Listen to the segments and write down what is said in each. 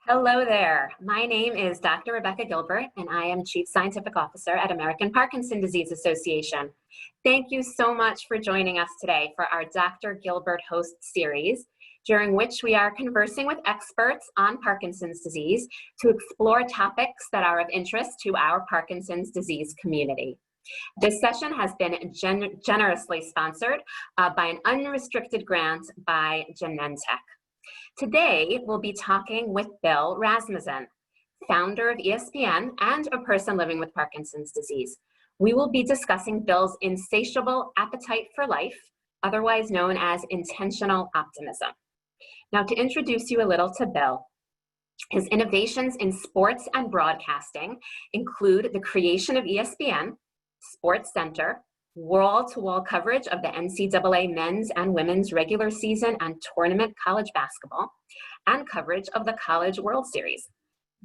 Hello there. My name is Dr. Rebecca Gilbert, and I am Chief Scientific Officer at American Parkinson's Disease Association. Thank you so much for joining us today for our Dr. Gilbert host series, during which we are conversing with experts on Parkinson's disease to explore topics that are of interest to our Parkinson's disease community. This session has been generously sponsored by an unrestricted grant by Genentech. Today, we'll be talking with Bill Rasmussen, founder of ESPN and a person living with Parkinson's disease. We will be discussing Bill's insatiable appetite for life, otherwise known as intentional optimism. Now, to introduce you a little to Bill, his innovations in sports and broadcasting include the creation of ESPN, Sports Center, wall-to-wall coverage of the NCAA men's and women's regular season and tournament college basketball, and coverage of the College World Series.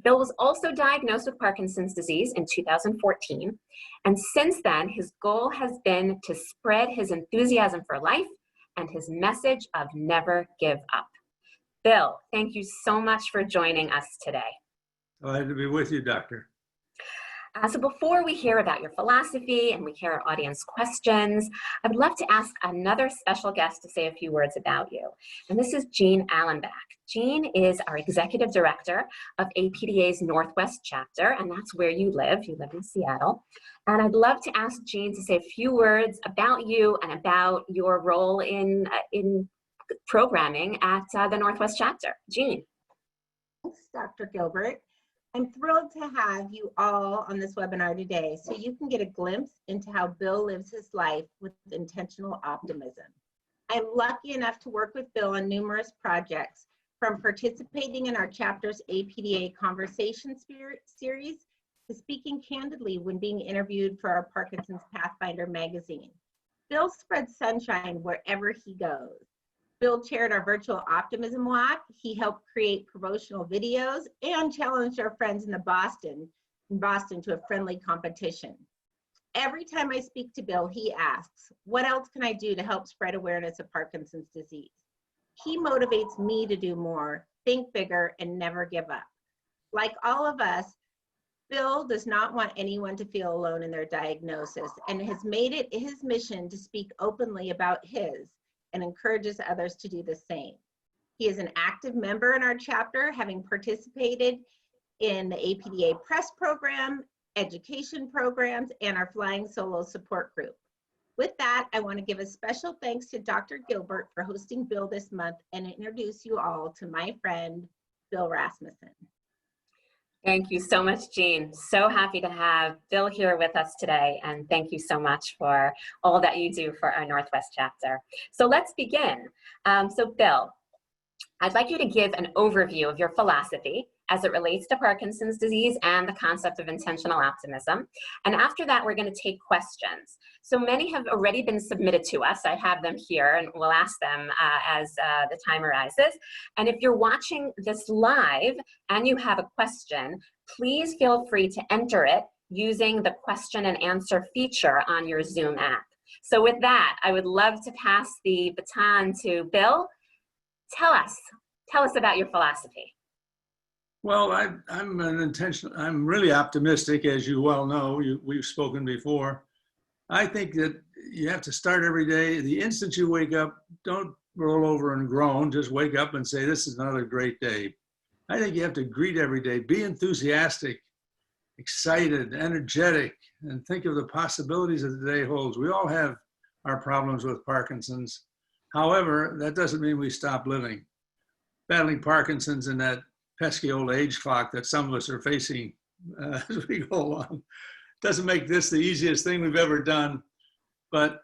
Bill was also diagnosed with Parkinson's disease in 2014, and since then, his goal has been to spread his enthusiasm for life and his message of never give up. Bill, thank you so much for joining us today. Glad to be with you, Doctor. So before we hear about your philosophy and we hear our audience questions, I would love to ask another special guest to say a few words about you. And this is Jean Allenbach. Jean is our Executive Director of APDA's Northwest Chapter, and that's where you live. You live in Seattle. And I'd love to ask Jean to say a few words about you and about your role in programming at the Northwest Chapter. Jean. Thanks, Dr. Gilbert. I'm thrilled to have you all on this webinar today so you can get a glimpse into how Bill lives his life with intentional optimism. I'm lucky enough to work with Bill on numerous projects, from participating in our chapter's APDA Conversation series to speaking candidly when being interviewed for our Parkinson's Pathfinder magazine. Bill spreads sunshine wherever he goes. Bill chaired our virtual optimism walk. He helped create promotional videos and challenged our friends in Boston to a friendly competition. Every time I speak to Bill, he asks, what else can I do to help spread awareness of Parkinson's disease? He motivates me to do more, think bigger, and never give up. Like all of us, Bill does not want anyone to feel alone in their diagnosis and has made it his mission to speak openly about his and encourages others to do the same. He is an active member in our chapter, having participated in the APDA press program, education programs, and our Flying Solo support group. With that, I want to give a special thanks to Dr. Gilbert for hosting Bill this month and introduce you all to my friend, Bill Rasmussen. Thank you so much, Jean. So happy to have Bill here with us today, and thank you so much for all that you do for our Northwest chapter. So let's begin. So Bill, I'd like you to give an overview of your philosophy as it relates to Parkinson's disease and the concept of intentional optimism. And after that, we're going to take questions. So many have already been submitted to us. I have them here, and we'll ask them as the time arises. And if you're watching this live and you have a question, please feel free to enter it using the question and answer feature on your Zoom app. So with that, I would love to pass the baton to Bill. Tell us about your philosophy. Well, I'm really optimistic, as you well know. We've spoken before. I think that you have to start every day. The instant you wake up, don't roll over and groan. Just wake up and say, this is another great day. I think you have to greet every day. Be enthusiastic, excited, energetic, and think of the possibilities that the day holds. We all have our problems with Parkinson's. However, that doesn't mean we stop living. Battling Parkinson's and that pesky old age clock that some of us are facing as we go along doesn't make this the easiest thing we've ever done, but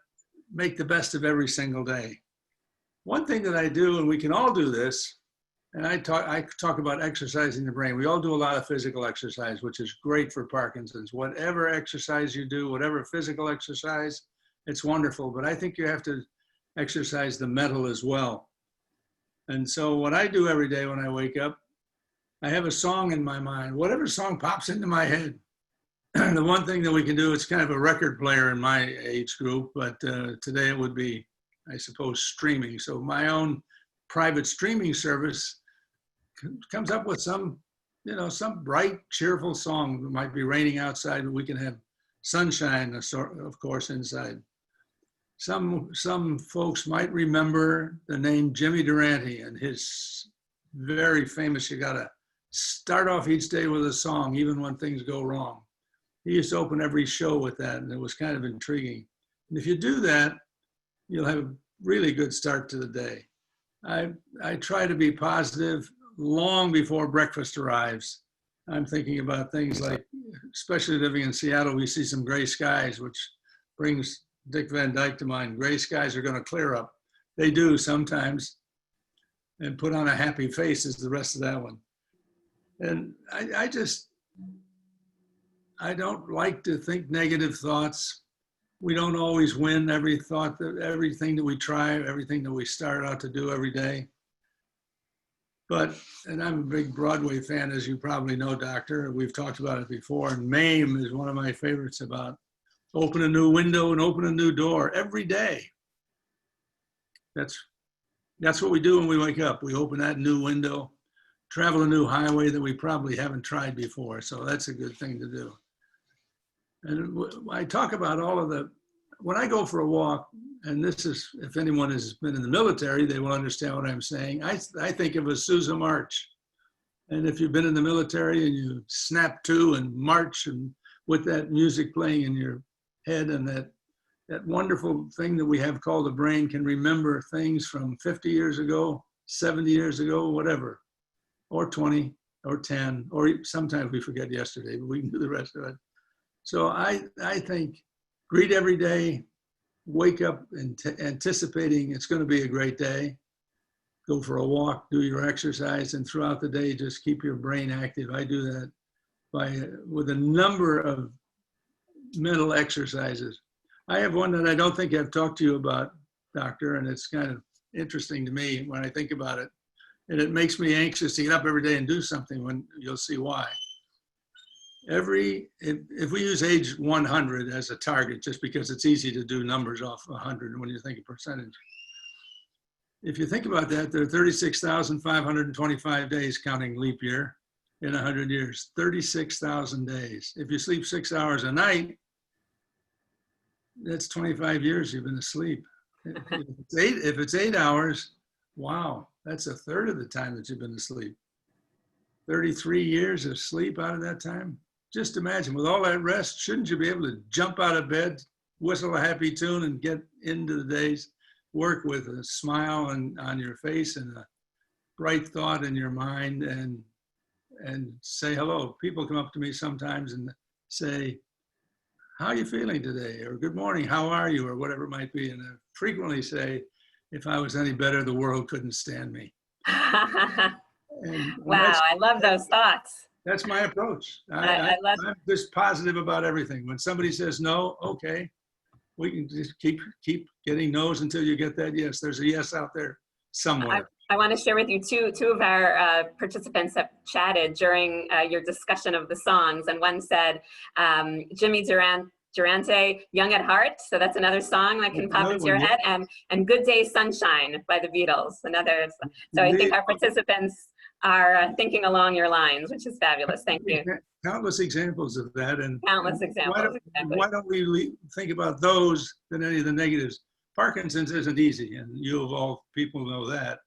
make the best of every single day. One thing that I do, and we can all do this, and I talk about exercising the brain. We all do a lot of physical exercise, which is great for Parkinson's. Whatever exercise you do, whatever physical exercise, it's wonderful, but I think you have to exercise the mental as well. And so what I do every day when I wake up, I have a song in my mind, whatever song pops into my head. The one thing that we can do, it's kind of a record player in my age group, but today it would be, I suppose, streaming. So my own private streaming service comes up with some, some bright, cheerful song. It might be raining outside, but we can have sunshine, of course, inside. Some folks might remember the name Jimmy Durante and his very famous, you gotta start off each day with a song, even when things go wrong. He used to open every show with that, and it was kind of intriguing. And if you do that, you'll have a really good start to the day. I try to be positive long before breakfast arrives. I'm thinking about things like, especially living in Seattle, we see some gray skies, which brings Dick Van Dyke to mind. Gray skies are going to clear up. They do sometimes. And put on a happy face is the rest of that one. And I don't like to think negative thoughts. We don't always win everything that we try, everything that we start out to do every day. And I'm a big Broadway fan, as you probably know, Doctor. We've talked about it before. And MAME is one of my favorites, about open a new window and open a new door every day. That's what we do when we wake up. We open that new window, travel a new highway that we probably haven't tried before. So that's a good thing to do. And I talk about when I go for a walk, and this is, if anyone has been in the military, they will understand what I'm saying. I think of a Sousa march. And if you've been in the military and you snap to and march, and with that music playing in your head, and that wonderful thing that we have called the brain can remember things from 50 years ago, 70 years ago, whatever, or 20 or 10, or sometimes we forget yesterday, but we can do the rest of it. So I think greet every day, wake up anticipating it's going to be a great day, go for a walk, do your exercise, and throughout the day, just keep your brain active. I do that with a number of mental exercises. I have one that I don't think I've talked to you about, Doctor, and it's kind of interesting to me when I think about it. And it makes me anxious to get up every day and do something, when you'll see why. If we use age 100 as a target, just because it's easy to do numbers off 100 when you think of percentage. If you think about that, there are 36,525 days, counting leap year, in 100 years, 36,000 days. If you sleep 6 hours a night, that's 25 years you've been asleep. If it's 8 hours, wow, that's a third of the time that you've been asleep. 33 years of sleep out of that time. Just imagine, with all that rest, shouldn't you be able to jump out of bed, whistle a happy tune, and get into the day's work with a smile on your face and a bright thought in your mind, and say hello. People come up to me sometimes and say, how are you feeling today? Or good morning, how are you? Or whatever it might be. And I frequently say, if I was any better, the world couldn't stand me. Wow, I love those thoughts. That's my approach. I'm just positive about everything. When somebody says no, okay, we can just keep getting no's until you get that yes. There's a yes out there somewhere. I want to share with you two of our participants have chatted during your discussion of the songs, and one said, Jimmy Durante, Young at Heart, so that's another song that can pop into your head, and Good Day Sunshine by the Beatles, another. So I think our participants are thinking along your lines, which is fabulous. Thank you. Countless examples of that. And countless examples. Why don't we think about those than any of the negatives? Parkinson's isn't easy, and you of all people know that.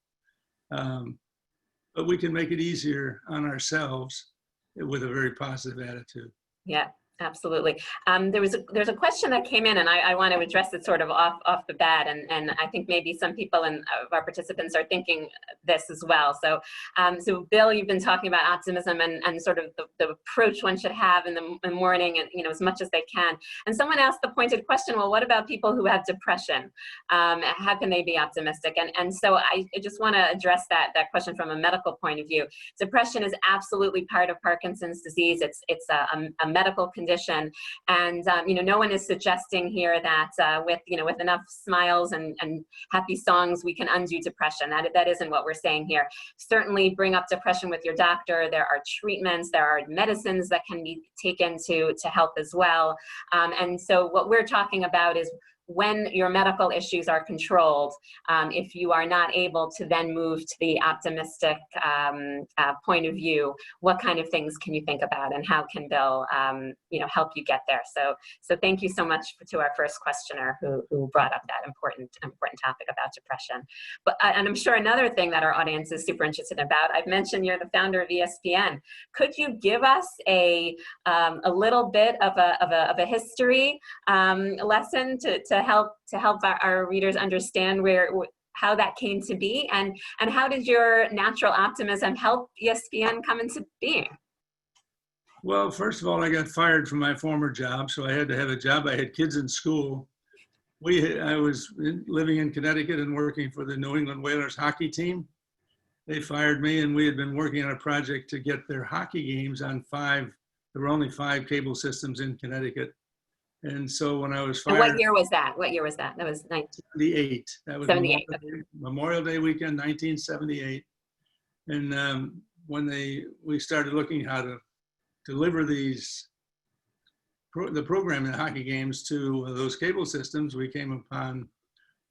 But we can make it easier on ourselves with a very positive attitude. Yeah, absolutely. There's a question that came in, and I want to address it sort of off the bat, and I think maybe some people of our participants are thinking this as well. So Bill, you've been talking about optimism and sort of the approach one should have in the morning, and as much as they can. And someone asked the pointed question, well, what about people who have depression? How can they be optimistic? And so I just want to address that question from a medical point of view. Depression is absolutely part of Parkinson's disease. It's a medical condition, and no one is suggesting here that with enough smiles and happy songs we can undo depression. That isn't what we're saying here. Certainly bring up depression with your doctor. There are treatments, there are medicines that can be taken to help as well. And so what we're talking about is when your medical issues are controlled, if you are not able to then move to the optimistic point of view, what kind of things can you think about, and how can Bill, help you get there? So thank you so much to our first questioner who brought up that important topic about depression. But and I'm sure another thing that our audience is super interested about, I've mentioned you're the founder of ESPN. Could you give us a little bit of a history lesson to help our readers understand how that came to be, and how did your natural optimism help ESPN come into being? Well, first of all, I got fired from my former job, so I had to have a job. I had kids in school. I was living in Connecticut and working for the New England Whalers hockey team. They fired me, and we had been working on a project to get their hockey games on there were only 5 cable systems in Connecticut. And so when I was fired— And what year was that? That was 1978. That was 78. Memorial Day weekend, 1978. And when we started looking how to deliver the program in hockey games to those cable systems, we came upon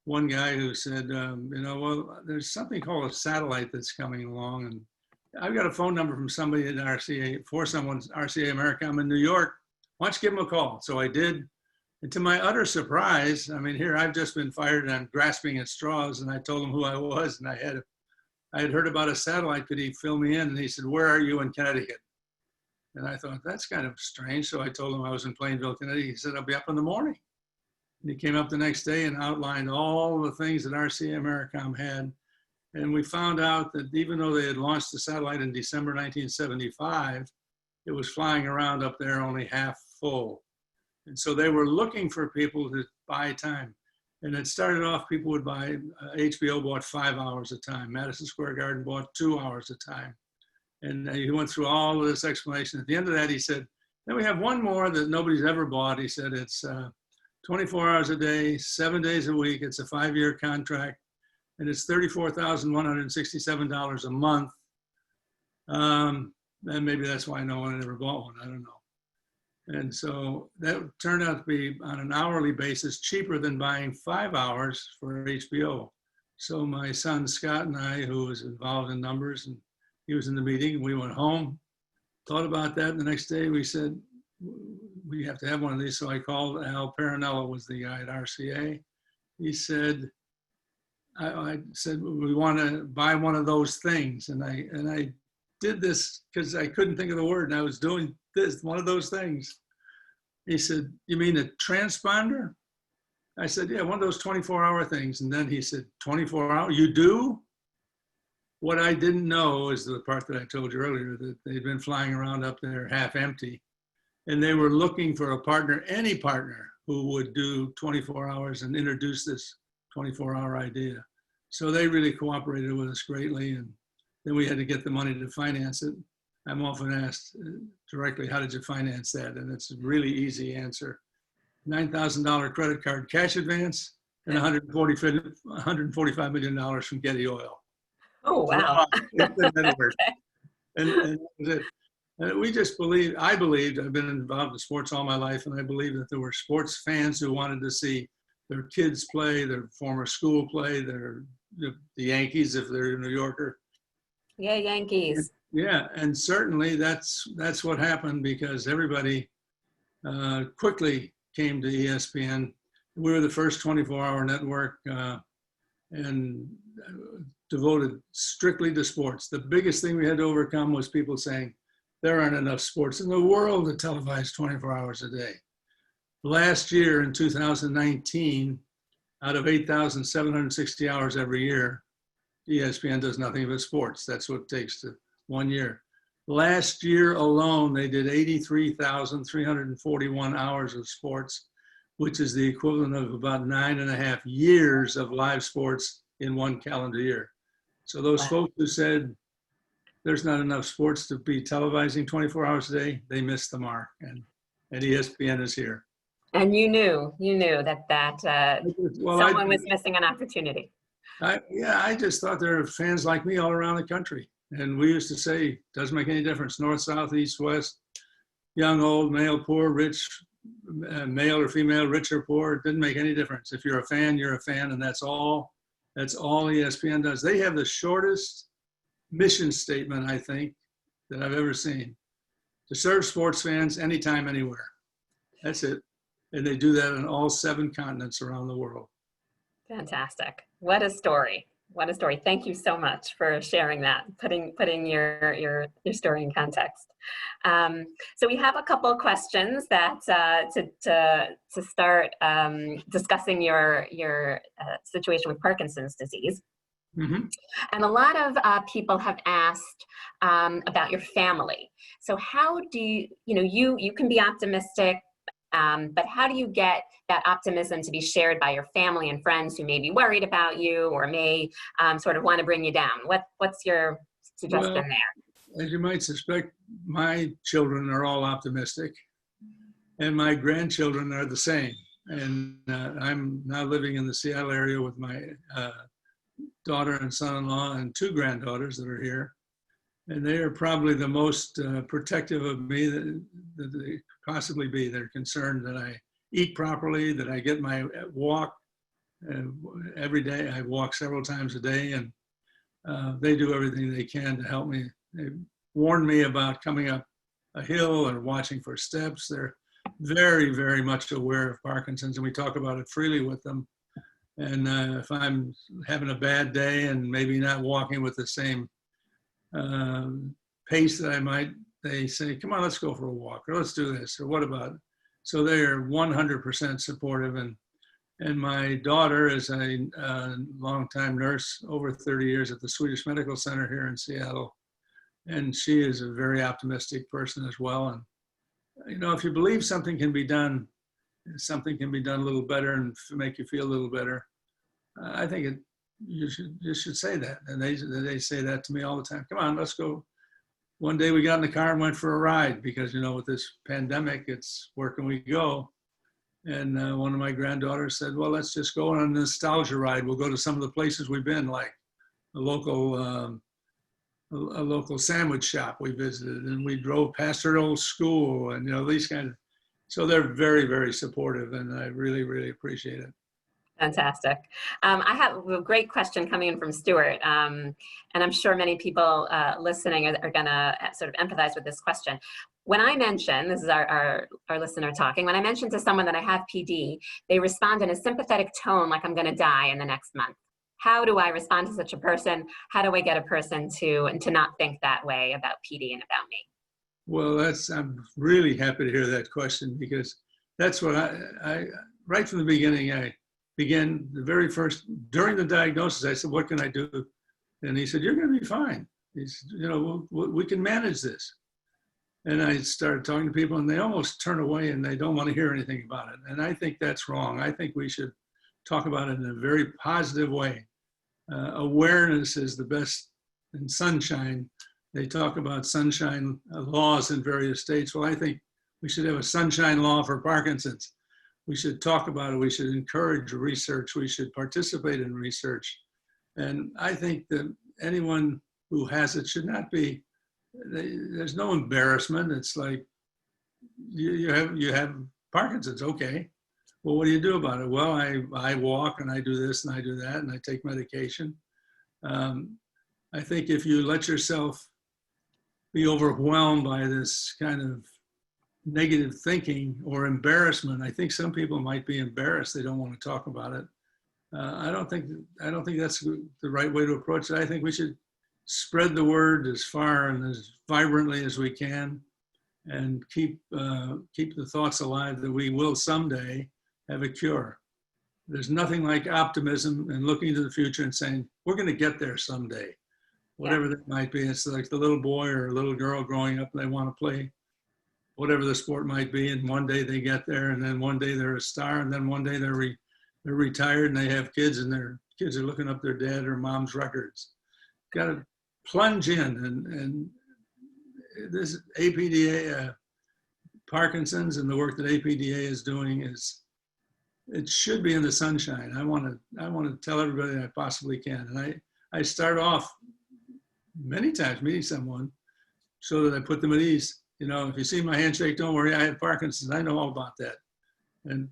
one guy who said, well, there's something called a satellite that's coming along, and I've got a phone number from somebody at RCA, RCA America. I'm in New York. Why don't you give him a call? So I did. And to my utter surprise, here I've just been fired and I'm grasping at straws, and I told him who I was, and I had heard about a satellite. Could he fill me in? And he said, "Where are you in Connecticut?" And I thought, that's kind of strange. So I told him I was in Plainville, Connecticut. He said, "I'll be up in the morning." And he came up the next day and outlined all the things that RCA Americom had. And we found out that even though they had launched the satellite in December 1975, it was flying around up there only half full. And so they were looking for people to buy time. And it started off, people would buy, HBO bought 5 hours a time. Madison Square Garden bought 2 hours a time. And he went through all of this explanation. At the end of that, he said, then we have one more that nobody's ever bought. He said, it's 24 hours a day, 7 days a week. It's a 5-year contract, and it's $34,167 a month. And maybe that's why no one ever bought one. I don't know. And so that turned out to be, on an hourly basis, cheaper than buying 5 hours for HBO. So my son Scott and I, who was involved in numbers, and he was in the meeting, we went home, thought about that. And the next day we said, we have to have one of these. So I called Al Parinello, was the guy at RCA. He said, I said, we want to buy one of those things. And I did this because I couldn't think of the word, and I was doing this, one of those things. He said, you mean a transponder? I said, yeah, one of those 24-hour things. And then he said, 24 hours, you do? What I didn't know is the part that I told you earlier, that they'd been flying around up there half empty. And they were looking for a partner, any partner, who would do 24 hours and introduce this 24-hour idea. So they really cooperated with us greatly. And then we had to get the money to finance it. I'm often asked directly, how did you finance that? And it's a really easy answer. $9,000 credit card cash advance and $145 million from Getty Oil. Oh, wow. And we just believed, I've been involved in sports all my life, and I believe that there were sports fans who wanted to see their kids play, their former school play, the Yankees, if they're a New Yorker. Yeah, Yankees. Yeah, and certainly that's what happened, because everybody quickly came to ESPN. We were the first 24-hour network and devoted strictly to sports. The biggest thing we had to overcome was people saying, there aren't enough sports in the world to televise 24 hours a day. Last year in 2019, out of 8,760 hours every year, ESPN does nothing but sports. That's what it takes to 1 year. Last year alone, they did 83,341 hours of sports, which is the equivalent of about 9.5 years of live sports in one calendar year. So those folks who said there's not enough sports to be televising 24 hours a day, they missed the mark, and ESPN is here. And you knew that someone was missing an opportunity. I just thought there are fans like me all around the country. And we used to say, doesn't make any difference, north, south, east, west, young, old, male, poor, rich, male or female, rich or poor, it didn't make any difference. If you're a fan, you're a fan, and that's all ESPN does. They have the shortest mission statement, I think, that I've ever seen. To serve sports fans anytime, anywhere. That's it. And they do that on all 7 continents around the world. Fantastic. What a story. What a story. Thank you so much for sharing that, putting your story in context. So we have a couple of questions that to start discussing your situation with Parkinson's disease. Mm-hmm. And a lot of people have asked about your family. So how do you can be optimistic, but how do you get that optimism to be shared by your family and friends who may be worried about you or may sort of want to bring you down? What's your suggestion there? As you might suspect, my children are all optimistic, and my grandchildren are the same. And I'm now living in the Seattle area with my daughter and son-in-law and 2 granddaughters that are here. And they are probably the most protective of me that they possibly be. They're concerned that I eat properly, that I get my walk every day. I walk several times a day, and they do everything they can to help me. They warn me about coming up a hill or watching for steps. They're very, very much aware of Parkinson's, and we talk about it freely with them. And if I'm having a bad day and maybe not walking with the same pace that I might, they say, come on, let's go for a walk, or let's do this, or what about it? So they are 100% supportive. And my daughter is a longtime nurse, over 30 years at the Swedish Medical Center here in Seattle. And she is a very optimistic person as well. And, if you believe something can be done a little better and make you feel a little better, I think you should say that. And they say that to me all the time. Come on, let's go. One day we got in the car and went for a ride because, with this pandemic, it's where can we go? And one of my granddaughters said, well, let's just go on a nostalgia ride. We'll go to some of the places we've been, like a local sandwich shop we visited, and we drove past her old school, and these kind of. So they're very, very supportive, and I really, really appreciate it. Fantastic. I have a great question coming in from Stuart, and I'm sure many people listening are going to sort of empathize with this question. When I mention, this is our listener talking, when I mention to someone that I have PD, they respond in a sympathetic tone like I'm going to die in the next month. How do I respond to such a person? How do I get a person to not think that way about PD and about me? Well, I'm really happy to hear that question, because that's what I right from the beginning, I began during the diagnosis, I said, what can I do? And he said, you're going to be fine. He said, we can manage this. And I started talking to people, and they almost turn away and they don't want to hear anything about it. And I think that's wrong. I think we should talk about it in a very positive way. Awareness is the best. In sunshine, they talk about sunshine laws in various states. Well, I think we should have a sunshine law for Parkinson's. We should talk about it. We should encourage research. We should participate in research. And I think that anyone who has it should not be, there's no embarrassment. It's like, you have Parkinson's, okay. Well, what do you do about it? Well, I walk, and I do this and I do that, and I take medication. I think if you let yourself be overwhelmed by this kind of negative thinking or embarrassment, I think some people might be embarrassed. They don't want to talk about it. I don't think that's the right way to approach it. I think we should spread the word as far and as vibrantly as we can, and keep the thoughts alive that we will someday have a cure. There's nothing like optimism and looking to the future and saying, we're going to get there someday, whatever that might be. It's like the little boy or little girl growing up, and they want to play whatever the sport might be, and one day they get there, and then one day they're a star, and then one day they're retired and they have kids, and their kids are looking up their dad or mom's records. Got to plunge in, and this APDA, Parkinson's, and the work that APDA is doing it should be in the sunshine. I want to tell everybody I possibly can, and I start off many times meeting someone so that I put them at ease. You know, if you see my handshake, don't worry, I have Parkinson's. I know all about that. And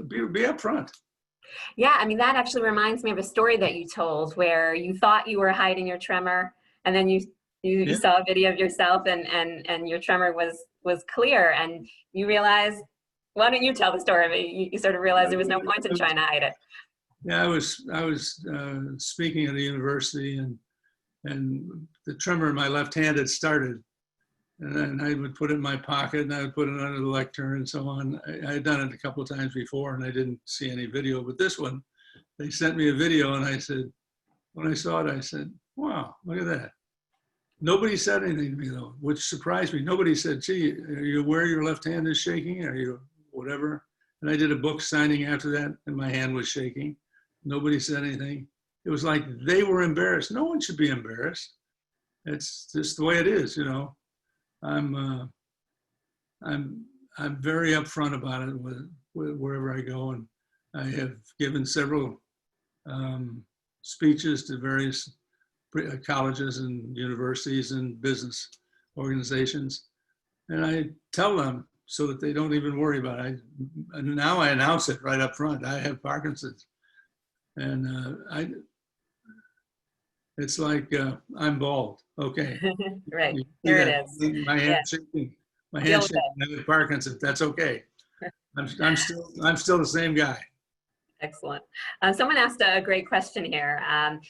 be upfront. Yeah, I mean, that actually reminds me of a story that you told where you thought you were hiding your tremor, and then you Yeah. saw a video of yourself, and your tremor was clear, and you realized, why don't you tell the story? You sort of realized there was no point in trying to hide it. Yeah, I was speaking at a university, and the tremor in my left hand had started. And then I would put it in my pocket, and I would put it under the lectern and so on. I had done it a couple of times before, and I didn't see any video. But this one, they sent me a video, and I said, when I saw it, I said, wow, look at that. Nobody said anything to me, though, which surprised me. Nobody said, gee, are you aware your left hand is shaking? Are you whatever? And I did a book signing after that, and my hand was shaking. Nobody said anything. It was like they were embarrassed. No one should be embarrassed. It's just the way it is, you know. I'm very upfront about it with wherever I go, and I have given several speeches to various colleges and universities and business organizations, and I tell them so that they don't even worry about it. And now I announce it right up front. I have Parkinson's, and it's like I'm bald. Okay. Right. Here it is. My hand shaking. My hand shaking. I have Parkinson's. That's okay. I'm still the same guy. Excellent. Someone asked a great question here.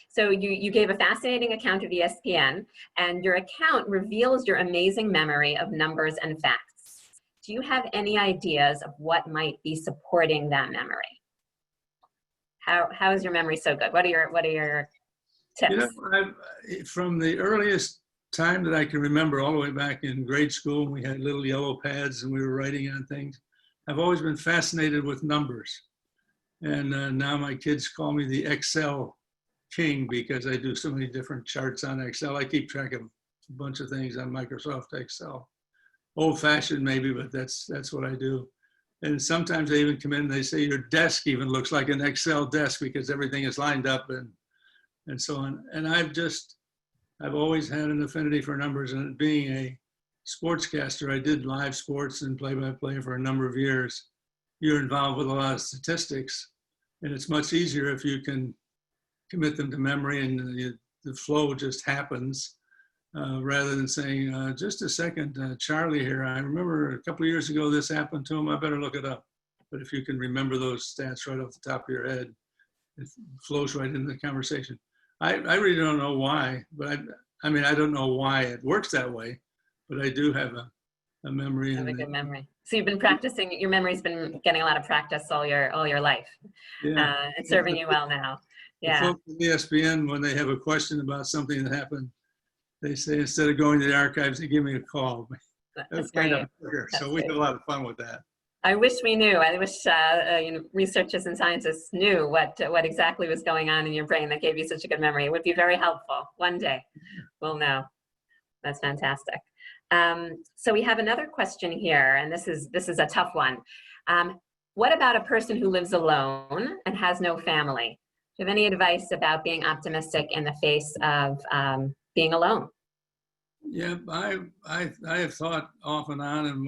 So you gave a fascinating account of ESPN, and your account reveals your amazing memory of numbers and facts. Do you have any ideas of what might be supporting that memory? How is your memory so good? What are your tips? You know, from the earliest time that I can remember, all the way back in grade school, we had little yellow pads and we were writing on things. I've always been fascinated with numbers. And now my kids call me the Excel king because I do so many different charts on Excel. I keep track of a bunch of things on Microsoft Excel. Old-fashioned maybe, but that's what I do. And sometimes they even come in and they say your desk even looks like an Excel desk because everything is lined up and so on. And I've always had an affinity for numbers, and being a sportscaster, I did live sports and play-by-play for a number of years. You're involved with a lot of statistics, and it's much easier if you can commit them to memory and the flow just happens rather than saying, just a second, Charlie here, I remember a couple of years ago this happened to him, I better look it up. But if you can remember those stats right off the top of your head, it flows right into the conversation. I really don't know why, but I mean, I don't know why it works that way, but I do have a memory. You have a good memory. So you've been practicing, your memory's been getting a lot of practice all your life. Yeah. It's serving you well now. Yeah. The folks at ESPN, when they have a question about something that happened, they say, instead of going to the archives, they give me a call. That's great. So we have a lot of fun with that. I wish we knew. I wish researchers and scientists knew what exactly was going on in your brain that gave you such a good memory. It would be very helpful. One day we'll know. That's fantastic. So we have another question here, and this is a tough one. What about a person who lives alone and has no family? Do you have any advice about being optimistic in the face of being alone? Yeah, I have thought off and on, and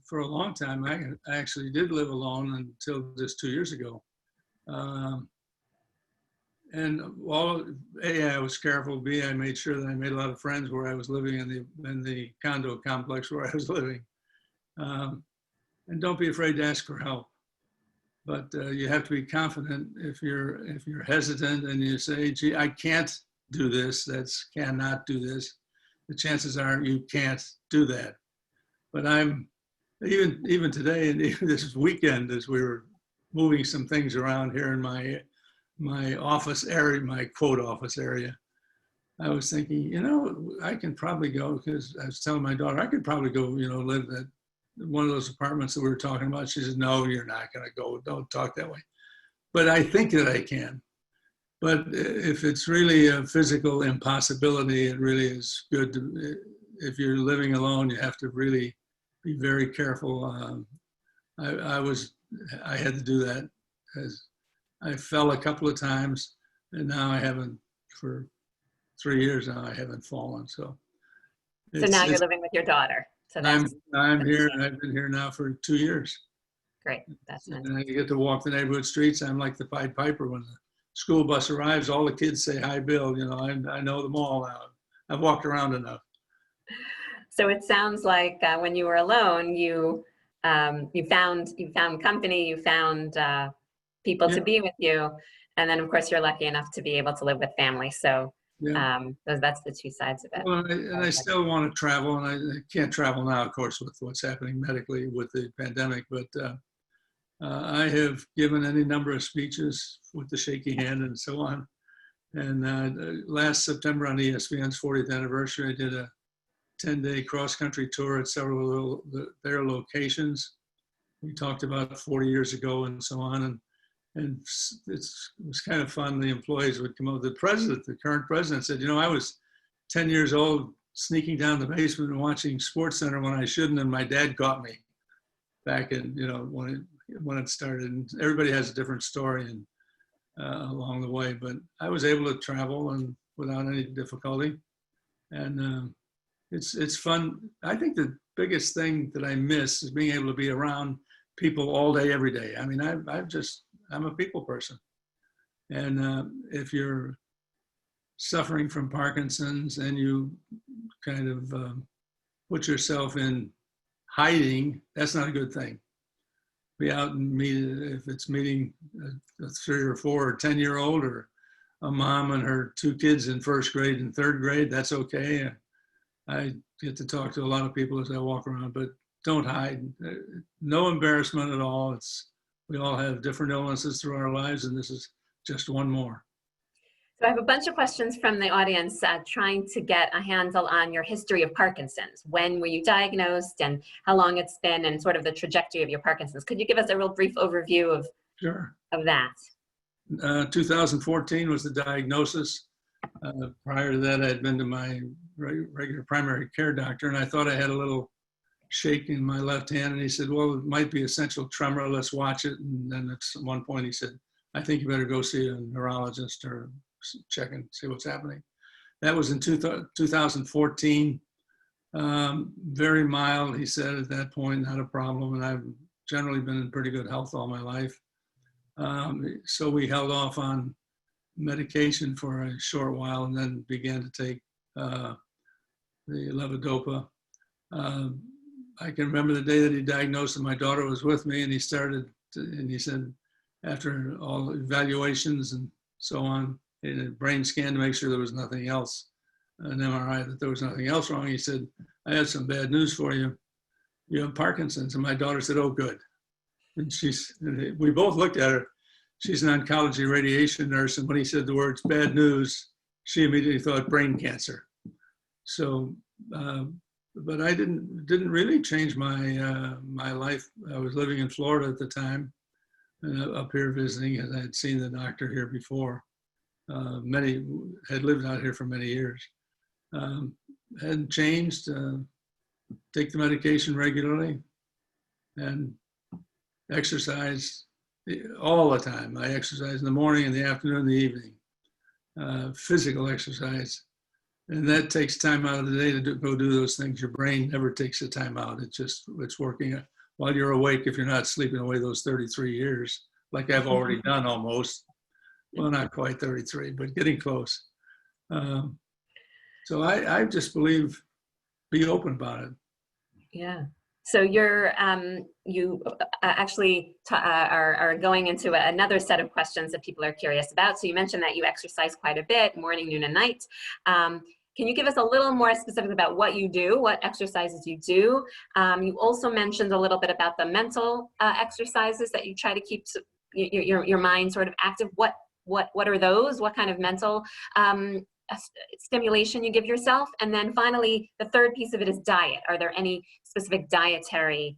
for a long time, I actually did live alone until just 2 years ago. And A, I was careful. B, I made sure that I made a lot of friends where I was living in the condo complex where I was living. And don't be afraid to ask for help. But you have to be confident. If you're hesitant and you say, gee, I can't do this, that's cannot do this, the chances are you can't do that. But I'm, even today, and even this weekend, as we were moving some things around here in my office area, my quote office area, I was thinking, you know, I can probably go, because I was telling my daughter, I could probably go, you know, live at one of those apartments that we were talking about. She said, no, you're not going to go. Don't talk that way. But I think that I can. But if it's really a physical impossibility, it really is good to, if you're living alone, you have to really be very careful. I had to do that, as I fell a couple of times, and now I haven't, for 3 years now, I haven't fallen. So now you're living with your daughter. So that's I'm here. I've been here now for 2 years. great. That's nice. And I get to walk the neighborhood streets. I'm like the Pied Piper. When the school bus arrives, all the kids say, "Hi, Bill." You know, I know them all now. I've walked around enough. So it sounds like when you were alone, you found company, you found people to Yeah. be with you, and then of course you're lucky enough to be able to live with family. So Yeah. that's the two sides of it. Well, I still want to travel, and I can't travel now, of course, with what's happening medically with the pandemic. But I have given any number of speeches with the shaky hand and so on. And last September on ESPN's 40th anniversary, I did a 10-day cross-country tour at several of their locations. We talked about 40 years ago and so on. And it was kind of fun. The employees would come up. The current president said, you know, I was 10 years old sneaking down the basement and watching SportsCenter when I shouldn't, and my dad caught me back in, you know, when it started. And everybody has a different story and along the way, but I was able to travel and without any difficulty. And it's fun. I think the biggest thing that I miss is being able to be around people all day, every day. I mean, I'm a people person. And if you're suffering from Parkinson's and you kind of put yourself in hiding, that's not a good thing. Be out and meet, if it's meeting a 3 or 4 or 10-year-old or a mom and her 2 kids in 1st grade and 3rd grade, that's okay. I get to talk to a lot of people as I walk around, but don't hide. No embarrassment at all. We all have different illnesses through our lives, and this is just one more. So I have a bunch of questions from the audience trying to get a handle on your history of Parkinson's. When were you diagnosed and how long it's been and sort of the trajectory of your Parkinson's? Could you give us a real brief overview of, Sure. of that? 2014 was the diagnosis. Prior to that, I had been to my regular primary care doctor, and I thought I had a little shake in my left hand, and he said, well, it might be essential tremor, let's watch it. And then at one point he said, I think you better go see a neurologist or check and see what's happening. That was in 2014. Very mild, he said at that point, not a problem. And I've generally been in pretty good health all my life. So we held off on medication for a short while and then began to take the levodopa. I can remember the day that he diagnosed, and my daughter was with me, and he said, after all evaluations and so on, in a brain scan to make sure there was nothing else, an MRI, that there was nothing else wrong, he said, I have some bad news for you. You have Parkinson's. And my daughter said, oh, good. And we both looked at her. She's an oncology radiation nurse. And when he said the words bad news, she immediately thought brain cancer. So, but I didn't really change my life. I was living in Florida at the time, up here visiting, and I had seen the doctor here before. Many had lived out here for many years. Hadn't changed. Take the medication regularly, and exercise all the time. I exercise in the morning, in the afternoon, in the evening. Physical exercise. And that takes time out of the day to go do those things. Your brain never takes the time out. It's working while you're awake if you're not sleeping away those 33 years, like I've already done almost. Well, not quite 33, but getting close. So I just believe, be open about it. Yeah. So you actually are going into another set of questions that people are curious about. So you mentioned that you exercise quite a bit, morning, noon, and night. Can you give us a little more specific about what you do, what exercises you do? You also mentioned a little bit about the mental exercises that you try to keep your mind sort of active. What are those? What kind of mental stimulation you give yourself? And then finally, the third piece of it is diet. Are there any specific dietary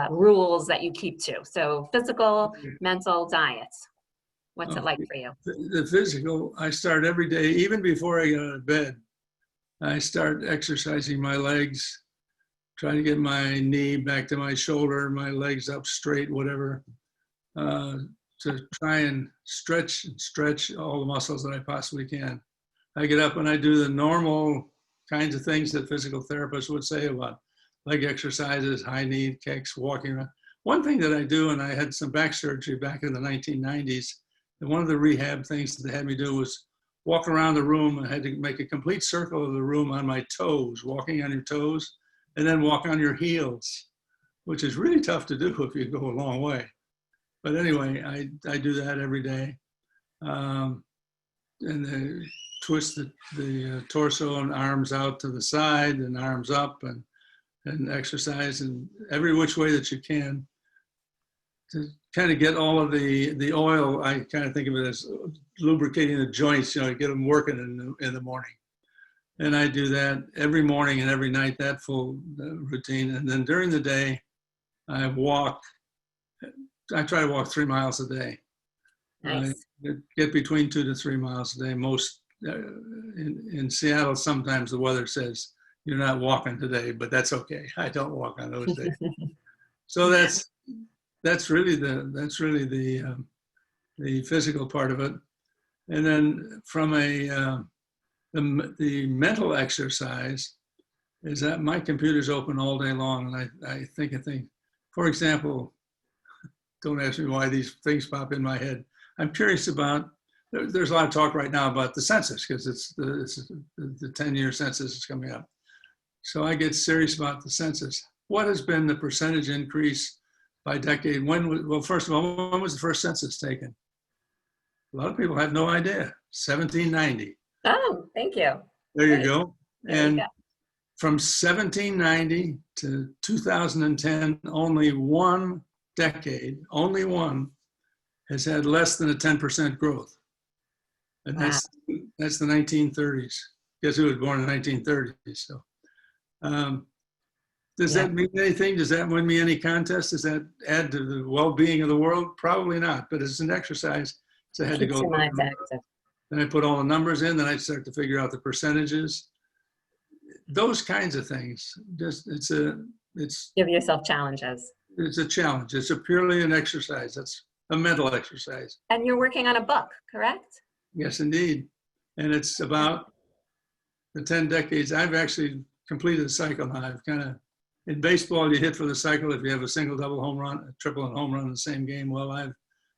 rules that you keep to? So physical, mental, diet. What's it like for you? The physical, I start every day, even before I get out of bed. I start exercising my legs, trying to get my knee back to my shoulder, my legs up straight, whatever, to try and stretch all the muscles that I possibly can. I get up and I do the normal kinds of things that physical therapists would say about leg exercises, high knee kicks, walking around. One thing that I do, and I had some back surgery back in the 1990s, and one of the rehab things that they had me do was walk around the room. I had to make a complete circle of the room on my toes, walking on your toes, and then walk on your heels, which is really tough to do if you go a long way. But anyway, I do that every day. And twist the torso and arms out to the side and arms up, and exercise in every which way that you can to kind of get all of the oil. I kind of think of it as lubricating the joints, get them working in the morning. And I do that every morning and every night, that full routine. And then during the day, I try to walk 3 miles a day. Nice. I get between 2 to 3 miles a day. Most in Seattle, sometimes the weather says you're not walking today, but that's okay. I don't walk on those days. So that's really the physical part of it. And then from the mental exercise is that my computer's open all day long, and I think, for example, don't ask me why these things pop in my head. I'm curious about, there's a lot of talk right now about the census, because it's the 10-year census is coming up. So I get serious about the census. What has been the percentage increase by decade? Well, first of all, when was the first census taken? A lot of people have no idea. 1790. Oh, thank you. There you Great. go. There you go. From 1790 to 2010, only one decade, only one, has had less than a 10% growth. And Wow. that's the 1930s. Guess who was born in the 1930s? So, does that mean anything? Does that win me any contest? Does that add to the well-being of the world? Probably not, but it's an exercise. So I had to Keeps go. your mind active. Then I put all the numbers in, then I start to figure out the percentages. Those kinds of things, Give yourself challenges. It's a challenge. It's purely an exercise. It's a mental exercise. And you're working on a book, correct? Yes, indeed. And it's about the 10 decades. I've actually completed the cycle now. I've kind of, in baseball, you hit for the cycle if you have a single, double, home run, a triple, and home run in the same game. Well,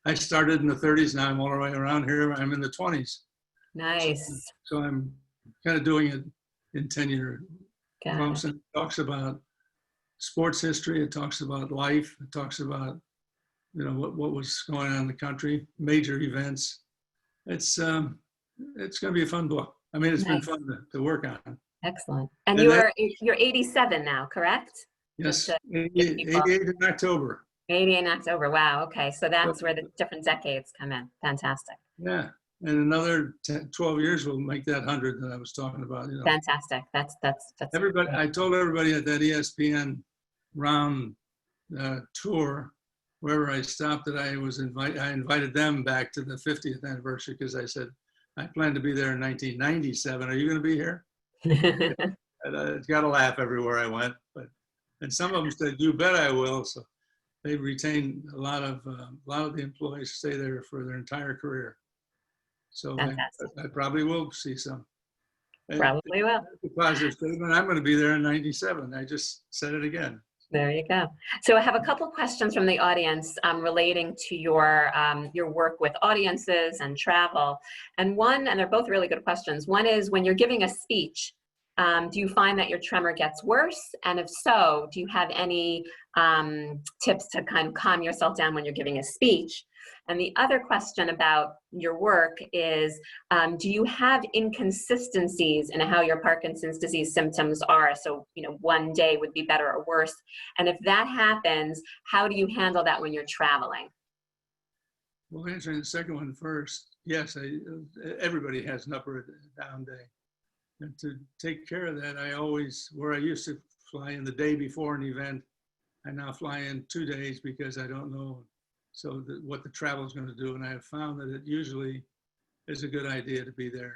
I started in the 30s. Now I'm all the way around here. I'm in the 20s. Nice. So I'm kind of doing it in 10-year Got lumps. it. And it talks about sports history. It talks about life. It talks about, what was going on in the country, major events. It's going to be a fun book. I mean, it's been Nice. fun to work on. Excellent. And And you're 87 now, correct? Yes, Just to give 88 people- in October. 80 in October. Wow. Okay. So that's where the different decades come in. Fantastic. Yeah, and another 12 years will make that 100 that I was talking about. Fantastic. That's Everybody, I told everybody at that ESPN round tour, wherever I stopped, that I invited them back to the 50th anniversary, because I said, I plan to be there in 1997. Are you going to be here? And I got a laugh everywhere I went, and some of them said, "You bet I will." So they retain a lot of the employees stay there for their entire career. So I probably will see some. Probably will. That's a positive statement. I'm going to be there in 97. I just said it again. There you go. So I have a couple questions from the audience relating to your work with audiences and travel. And they're both really good questions. One is, when you're giving a speech, do you find that your tremor gets worse? And if so, do you have any tips to kind of calm yourself down when you're giving a speech? And the other question about your work is, do you have inconsistencies in how your Parkinson's disease symptoms are? So, one day would be better or worse. And if that happens, how do you handle that when you're traveling? Well, answering the second one first, yes, everybody has an up or down day. And to take care of that, where I used to fly in the day before an event, I now fly in 2 days, because I don't know what the travel is going to do. And I have found that it usually is a good idea to be there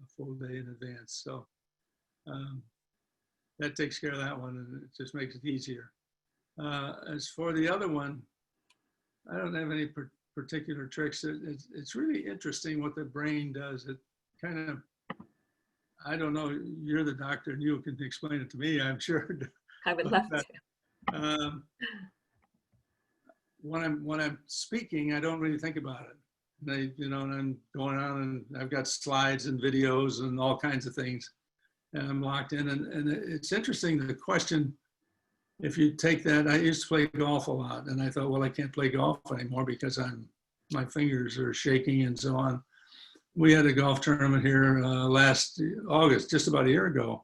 a full day in advance. So that takes care of that one, and it just makes it easier. As for the other one, I don't have any particular tricks. It's really interesting what the brain does. It kind of, I don't know, you're the doctor and you can explain it to me, I'm sure. I would love But, to. when I'm speaking, I don't really think about it. And I'm going on and I've got slides and videos and all kinds of things, and I'm locked in. And it's interesting, the question, if you take that, I used to play golf a lot, and I thought, well, I can't play golf anymore because my fingers are shaking and so on. We had a golf tournament here last August, just about a year ago.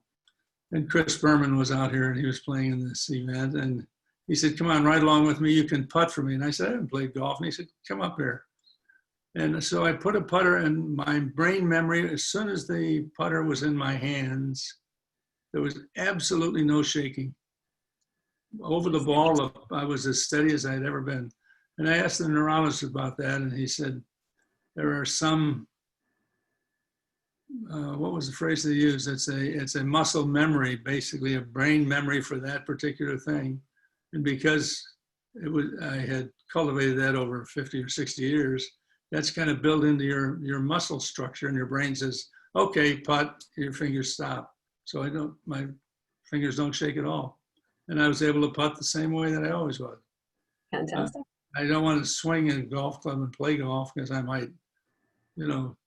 And Chris Berman was out here and he was playing in this event. And he said, come on, ride along with me. You can putt for me. And I said, I haven't played golf. And he said, come up here. And so I put a putter in my brain memory. As soon as the putter was in my hands, there was absolutely no shaking. Over the ball, I was as steady as I'd ever been. And I asked the neurologist about that. And he said, there are some, what was the phrase they used? It's a muscle memory, basically a brain memory for that particular thing. And because I had cultivated that over 50 or 60 years, that's kind of built into your muscle structure, and your brain says, okay, putt, your fingers stop. So my fingers don't shake at all. And I was able to putt the same way that I always was. Fantastic. I don't want to swing in a golf club and play golf because I might,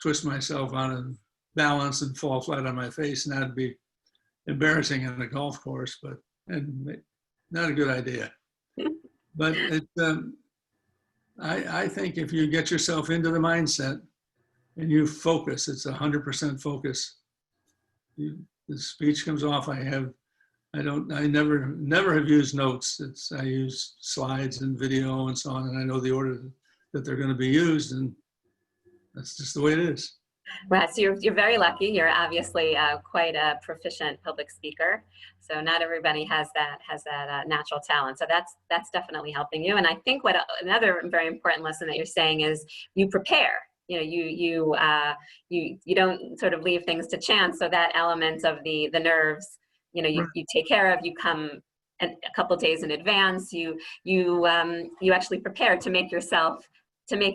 twist myself out of balance and fall flat on my face, and that'd be embarrassing in a golf course, and not a good idea. But I think if you get yourself into the mindset and you focus, it's 100% focus. The speech comes off. I never have used notes. I use slides and video and so on, and I know the order that they're going to be used, and that's just the way it is. Right, so you're very lucky. You're obviously quite a proficient public speaker. So not everybody has that natural talent. So that's definitely helping you. And I think another very important lesson that you're saying is you prepare. You don't sort of leave things to chance. So that element of the nerves, you take care of. You come a couple of days in advance. You actually prepare to make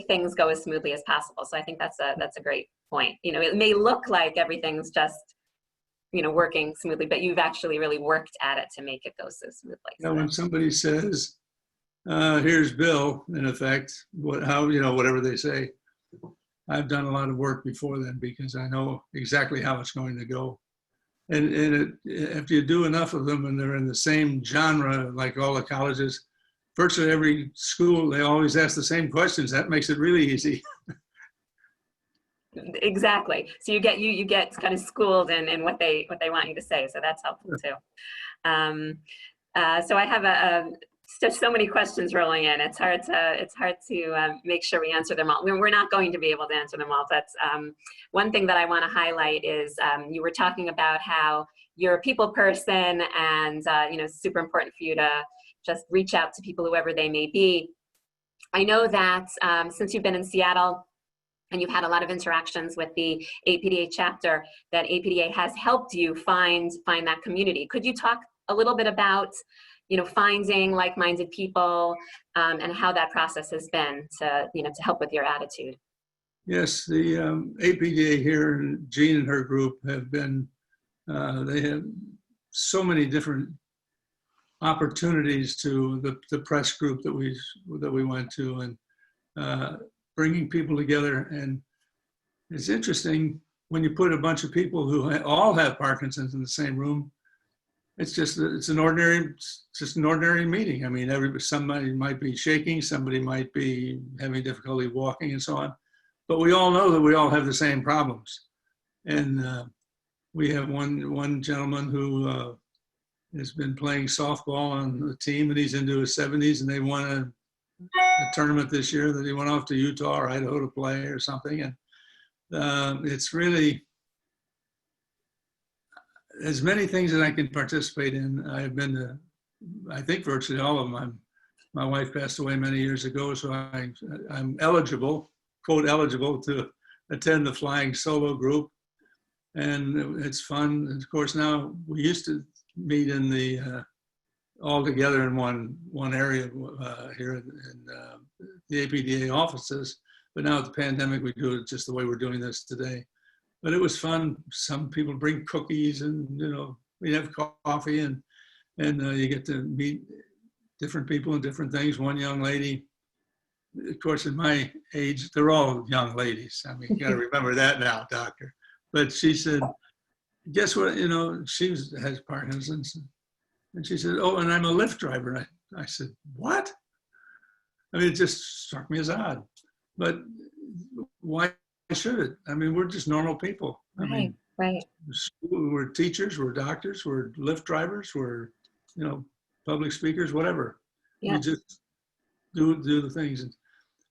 things go as smoothly as possible. So I think that's a great point. It may look like everything's just, working smoothly, but you've actually really worked at it to make it go so smoothly. When somebody says, here's Bill, in effect, whatever they say, I've done a lot of work before then because I know exactly how it's going to go. And if you do enough of them and they're in the same genre, like all the colleges, virtually every school, they always ask the same questions. That makes it really easy. Exactly. So you get kind of schooled in what they want you to say. So that's helpful too. So I have just so many questions rolling in. It's hard to make sure we answer them all. We're not going to be able to answer them all. But one thing that I want to highlight is you were talking about how you're a people person, and it's super important for you to just reach out to people, whoever they may be. I know that since you've been in Seattle and you've had a lot of interactions with the APDA chapter, that APDA has helped you find that community. Could you talk a little bit about, finding like-minded people and how that process has been to help with your attitude? Yes, the APDA here, and Jean and her group have been, they have so many different opportunities to the press group that we went to, and bringing people together. And it's interesting when you put a bunch of people who all have Parkinson's in the same room. It's an ordinary meeting. I mean, somebody might be shaking, somebody might be having difficulty walking, and so on. But we all know that we all have the same problems. And we have one gentleman who has been playing softball on the team, and he's into his 70s, and they won a tournament this year that he went off to Utah or Idaho to play or something. And it's really as many things that I can participate in. I've been to, I think, virtually all of them. My wife passed away many years ago, so I'm eligible, quote, eligible to attend the flying solo group. And it's fun. And of course, now we used to meet in the all together in one area here in the APDA offices, but now with the pandemic, we do it just the way we're doing this today. but it was fun. Some people bring cookies, and we have coffee, and you get to meet different people and different things. One young lady, of course, at my age, they're all young ladies. I mean, you got to remember that now, doctor. But she said, guess what? She has Parkinson's. And she said, oh, and I'm a Lyft driver. And I said, what? I mean, it just struck me as odd. But why should it? I mean, we're just normal people. I mean, right. We're teachers, we're doctors, we're Lyft drivers, we're, public speakers, whatever. Yeah. We just do the things.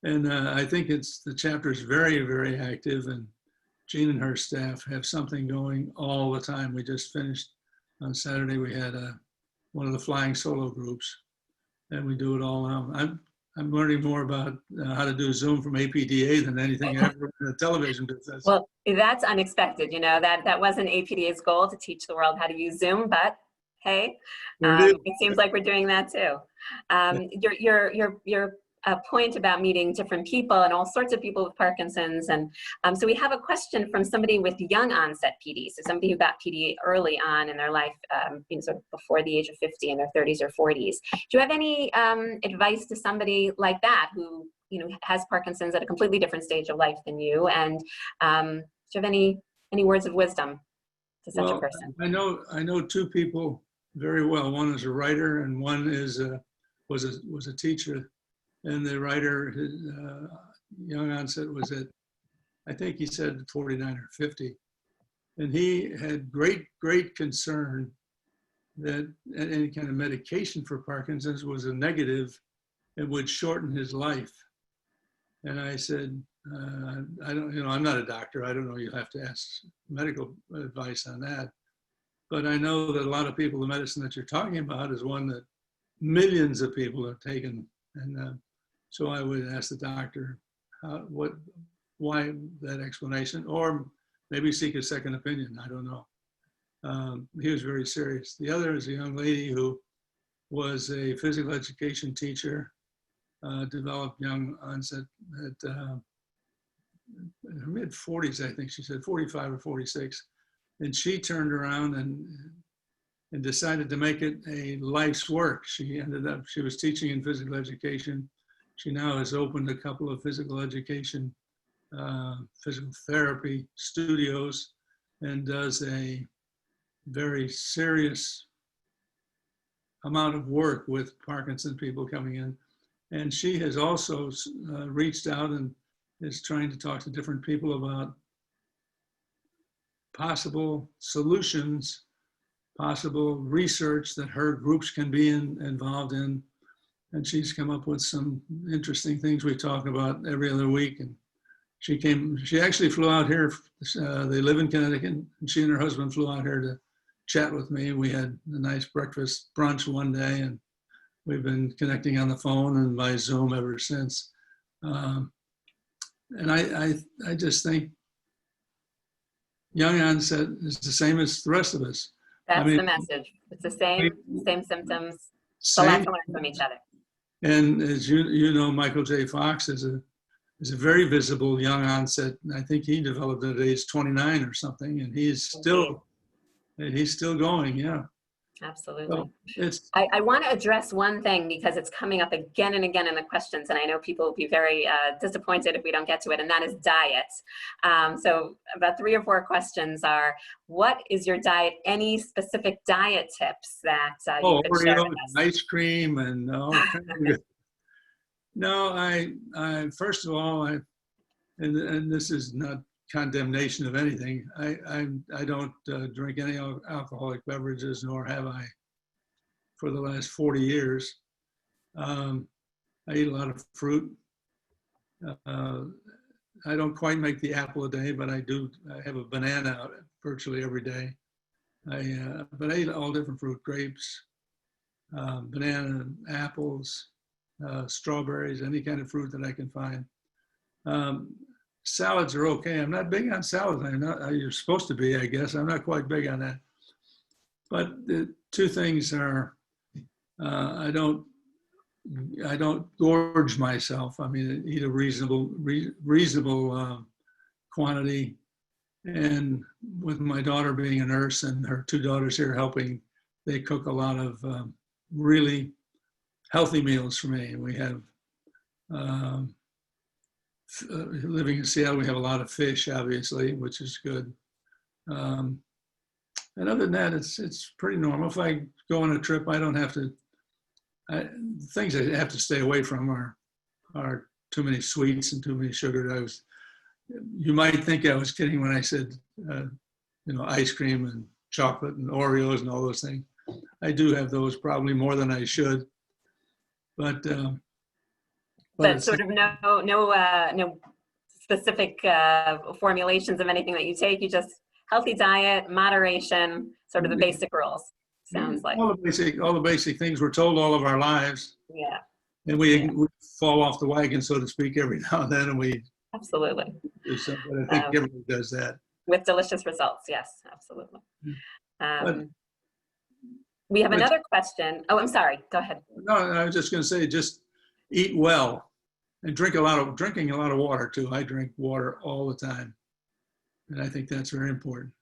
And I think the chapter is very, very active, and Jean and her staff have something going all the time. We just finished on Saturday. We had one of the flying solo groups, and we do it all now. I'm learning more about how to do Zoom from APDA than anything ever in the television business. Well, that's unexpected. That wasn't APDA's goal to teach the world how to use Zoom, but hey, it seems like we're doing that too. Your point about meeting different people and all sorts of people with Parkinson's. And so we have a question from somebody with young onset PD. So somebody who got PD early on in their life, sort of before the age of 50 in their 30s or 40s. Do you have any advice to somebody like that who, has Parkinson's at a completely different stage of life than you? And do you have any words of wisdom to such a person? I know two people very well. One is a writer, and one is was a teacher. And the writer, his young onset was at, I think he said 49 or 50. And he had great concern that any kind of medication for Parkinson's was a negative and would shorten his life. And I said, I don't, I'm not a doctor. I don't know, you'll have to ask medical advice on that. But I know that a lot of people, the medicine that you're talking about is one that millions of people have taken. And so I would ask the doctor why that explanation, or maybe seek a second opinion. I don't know. He was very serious. The other is a young lady who was a physical education teacher, developed young onset at her mid 40s, I think she said 45 or 46. And she turned around and decided to make it a life's work. She was teaching in physical education. She now has opened a couple of physical education, physical therapy studios, and does a very serious amount of work with Parkinson people coming in. And she has also reached out and is trying to talk to different people about possible solutions, possible research that her groups can be involved in. And she's come up with some interesting things we talk about every other week. And she actually flew out here. They live in Connecticut, and she and her husband flew out here to chat with me. We had a nice breakfast brunch one day, and we've been connecting on the phone and by Zoom ever since. And I just think young onset is the same as the rest of us. That's the message. It's the same symptoms. So let's learn from each other. And as you know, Michael J. Fox is a very visible young onset. And I think he developed it at age 29 or something, and he's still going. Yeah. Absolutely. So I want to address one thing because it's coming up again and again in the questions, and I know people will be very disappointed if we don't get to it, and that is diet. So about 3 or 4 questions are, what is your diet? Any specific diet tips that you could share with us? Ice cream and all kinds of. No, I first of all, and this is not condemnation of anything. I don't drink any alcoholic beverages, nor have I for the last 40 years. I eat a lot of fruit. I don't quite make the apple a day, but I have a banana out virtually every day. But I eat all different fruit: grapes, banana, apples, strawberries, any kind of fruit that I can find. Salads are okay. I'm not big on salads. You're supposed to be, I guess. I'm not quite big on that. But the 2 things are, I don't gorge myself. I mean, I eat a reasonable quantity. And with my daughter being a nurse and her two daughters here helping, they cook a lot of really healthy meals for me. And we have, living in Seattle, we have a lot of fish, obviously, which is good. And other than that, it's pretty normal. If I go on a trip, I don't have to, things I have to stay away from are too many sweets and too many sugar. You might think I was kidding when I said, ice cream and chocolate and Oreos and all those things. I do have those probably more than I should, but sort of no specific formulations of anything that you take. You just healthy diet, moderation, sort of the basic rules. Sounds like all the basic things we're told all of our lives. Yeah. And we fall off the wagon, so to speak, every now and then, and we absolutely. do something. I think everybody does that. With delicious results, yes, absolutely. We have but, another question. Oh, I'm sorry. Go ahead. No, I was just going to say, just eat well and drinking a lot of water too. I drink water all the time, and I think that's very important.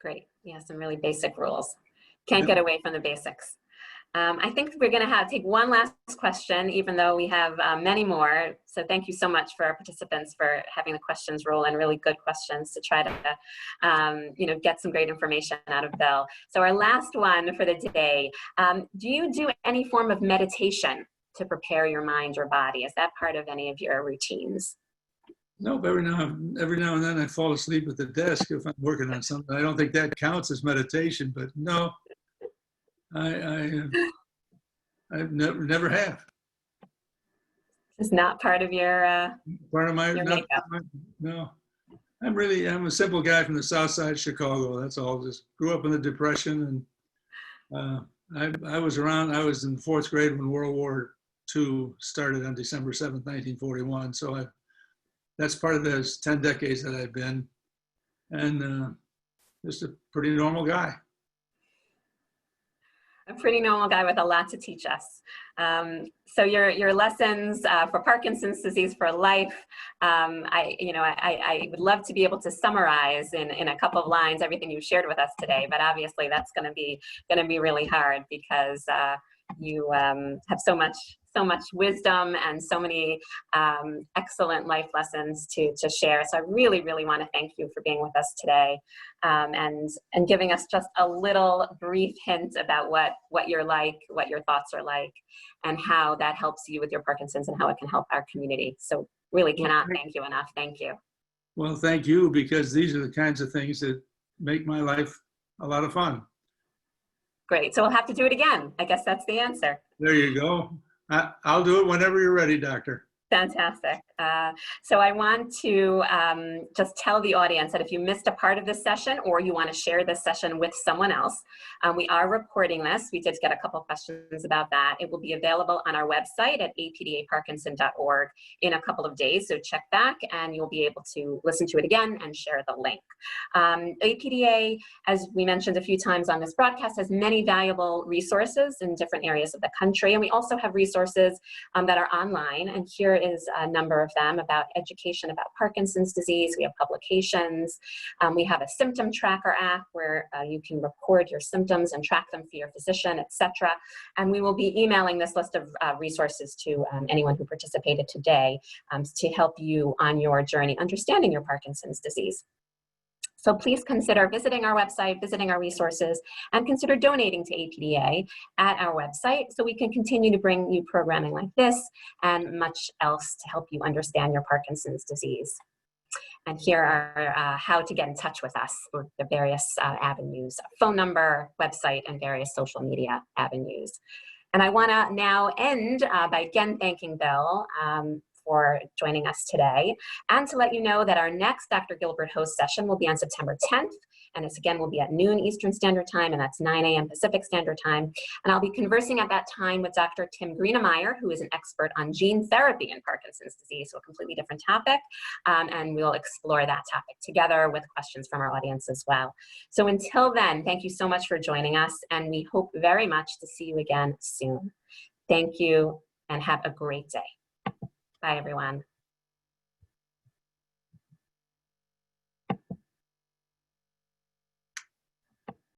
Great. Yeah, some really basic rules. Can't get away from the basics. I think we're going to take one last question, even though we have many more. So thank you so much for our participants for having the questions roll in, really good questions to try to, get some great information out of Bill. So our last one for the day, do you do any form of meditation to prepare your mind or body? Is that part of any of your routines? No, every now and then I fall asleep at the desk if I'm working on something. I don't think that counts as meditation, but no. I've never have. It's not part of your part of my makeup. No. I'm a simple guy from the south side of Chicago. That's all. Just grew up in the Depression, and I was in the fourth grade when World War II started on December 7th, 1941. So that's part of those 10 decades that I've been, and just a pretty normal guy. A pretty normal guy with a lot to teach us. So your lessons for Parkinson's disease for life, I would love to be able to summarize in a couple of lines everything you've shared with us today, but obviously that's going to be really hard because you have so much wisdom and so many excellent life lessons to share. So I really, really want to thank you for being with us today and giving us just a little brief hint about what you're like, what your thoughts are like, and how that helps you with your Parkinson's and how it can help our community. So really cannot thank you enough. Thank you. Well, thank you, because these are the kinds of things that make my life a lot of fun. Great. So we'll have to do it again. I guess that's the answer. There you go. I'll do it whenever you're ready, Doctor. Fantastic. So I want to just tell the audience that if you missed a part of this session or you want to share this session with someone else, we are recording this. We did get a couple questions about that. It will be available on our website at apdaparkinson.org in a couple of days. So check back and you'll be able to listen to it again and share the link. APDA, as we mentioned a few times on this broadcast, has many valuable resources in different areas of the country. And we also have resources that are online. And here is a number of them about education about Parkinson's disease. We have publications. We have a symptom tracker app where you can record your symptoms and track them for your physician, etc. And we will be emailing this list of resources to anyone who participated today to help you on your journey understanding your Parkinson's disease. So please consider visiting our website, visiting our resources, and consider donating to APDA at our website so we can continue to bring you programming like this and much else to help you understand your Parkinson's disease. And here are how to get in touch with us, or the various avenues: phone number, website, and various social media avenues. And I want to now end by again thanking Bill for joining us today, and to let you know that our next Dr. Gilbert host session will be on September 10th, and this again will be at noon Eastern Standard Time, and that's 9 a.m. Pacific Standard Time. And I'll be conversing at that time with Dr. Tim Greenemeyer, who is an expert on gene therapy in Parkinson's disease, so a completely different topic, and we'll explore that topic together with questions from our audience as well. So until then, thank you so much for joining us, and we hope very much to see you again soon. Thank you, and have a great day. Bye, everyone.